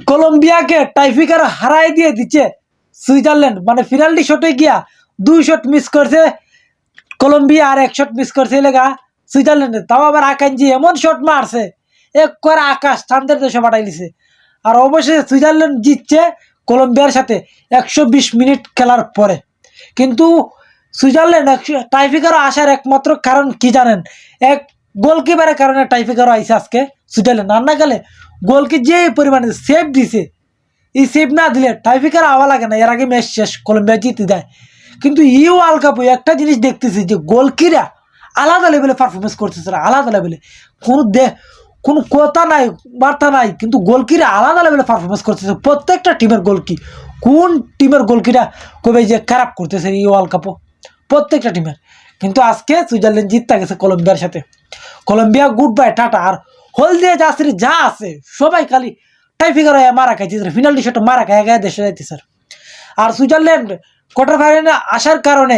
কলম্বিয়াকে টাইফিকার হারাই দিয়ে দিচ্ছে সুইজারল্যান্ড। মানে পেনাল্টি শটে গিয়া 2 শট মিস করছে কলম্বিয়া আর 1 শট মিস করছে লেগা সুইজারল্যান্ডে। তাও আবার আকাঞ্জি এমন শট মারছে এক করে আকাশ চাঁদের দেশে পাঠাই দিছে। আর অবশেষে সুইজারল্যান্ড জিতছে কলম্বিয়ার সাথে 120 মিনিট খেলার পরে। কিন্তু সুইজারল্যান্ড টাইফিকারও আসার একমাত্র কারণ কি জানেন? এক গোলকিপারের কারণে টাইফিকারও আইসে আজকে সুইজারল্যান্ড। আর না গেলে গোলকি যে পরিমাণে সেভ দিছে, এই সেভ না দিলে টাইফিকার আওয়া লাগে না, এর আগে ম্যাচ শেষ, কলম্বিয়া জিতে দেয়। কিন্তু ওয়ার্ল্ড কাপে একটা জিনিস দেখতেছি যে গোলকিরা আলাদা লেভেলে পারফরমেন্স করতেছে, আলাদা লেভেলে। কোনো কথা নাই, বার্তা নাই, কিন্তু গোলকিরা আলাদা লেভেলে পারফরমেন্স করতেছে প্রত্যেকটা টিমের গোলকি। কোন টিমের গোলকিরা কবে যে খারাপ করতেছে এই ওয়ার্ল্ড কাপও, প্রত্যেকটা টিমের। কিন্তু আজকে সুইজারল্যান্ড জিততে গেছে কলম্বিয়ার সাথে। Colombia goodbye, tata. আর হলদিয়া জাসির যা আছে সবাই খালি টাইফিকার হয়ে মারা খাইছে, ফিনাল্টি শট মারা খায় গায়ে দেশে যাইতে স্যার। আর সুইজারল্যান্ড কোয়ার্টার ফাইনালে আসার কারণে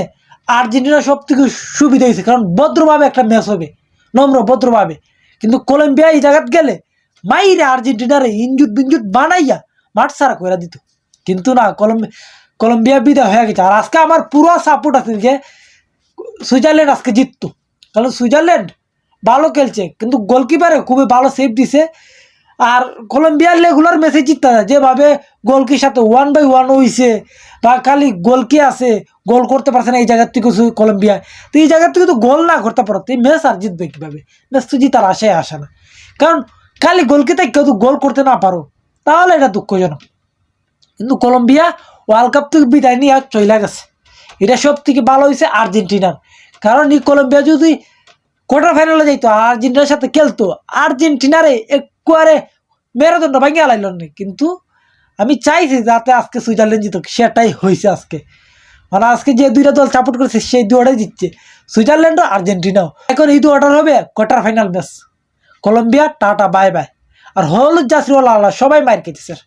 আর্জেন্টিনা সব থেকে সুবিধা হয়েছে, কারণ ভদ্রভাবে একটা ম্যাচ হবে, নম্র ভদ্রভাবে। কিন্তু কলম্বিয়া এই জায়গাত গেলে মাইরে আর্জেন্টিনারে ইঞ্জুট বিঞ্জুট বানাইয়া মাঠ সারা করে দিত। কিন্তু না, কলম্বিয়া বিদায় হয়ে গেছে। আর আজকে আমার পুরো সাপোর্ট আছে যে সুইজারল্যান্ড আজকে জিততো, কারণ সুইজারল্যান্ড ভালো খেলছে, কিন্তু গোলকিপারে খুবই ভালো সেভ দিছে। আর কলম্বিয়ার রেগুলার ম্যাচে জিততে যায়, যেভাবে গোলকির সাথে 1-1 হয়েছে, বা খালি গোলকি আছে গোল করতে পারছে না এই জায়গার থেকে কলম্বিয়া। তো এই জায়গার থেকে তো গোল না করতে পারো, তো এই ম্যাচ আর জিতবে কীভাবে? ম্যাচ তো জিতার আশায় আসে না, কারণ খালি গোলকিতে কেউ তো গোল করতে না পারো, তাহলে এটা দুঃখজনক। কিন্তু কলম্বিয়া ওয়ার্ল্ড কাপ থেকে বিদায় নিয়ে চলে গেছে, এটা সব থেকে ভালো হয়েছে আর্জেন্টিনার। কারণ এই কলম্বিয়া যদি কোয়ার্টার ফাইনালে যাইতো আর্জেন্টিনার সাথে খেলতো, আর্জেন্টিনারে একবারে মেরুদণ্ড ভাঙিয়ে আলাইল না। কিন্তু আমি চাইছি যাতে আজকে সুইজারল্যান্ড জিতুক, সেটাই হয়েছে আজকে। মানে আজকে যে দুইটা দল সাপোর্ট করেছে সেই দুটাই জিতছে, সুইজারল্যান্ডও আর্জেন্টিনাও। এখন এই দুটার হবে quarter final match. Colombia tata bye bye. আর হলুদ জার্সি ওয়ালা সবাই মার খেয়েছে স্যার।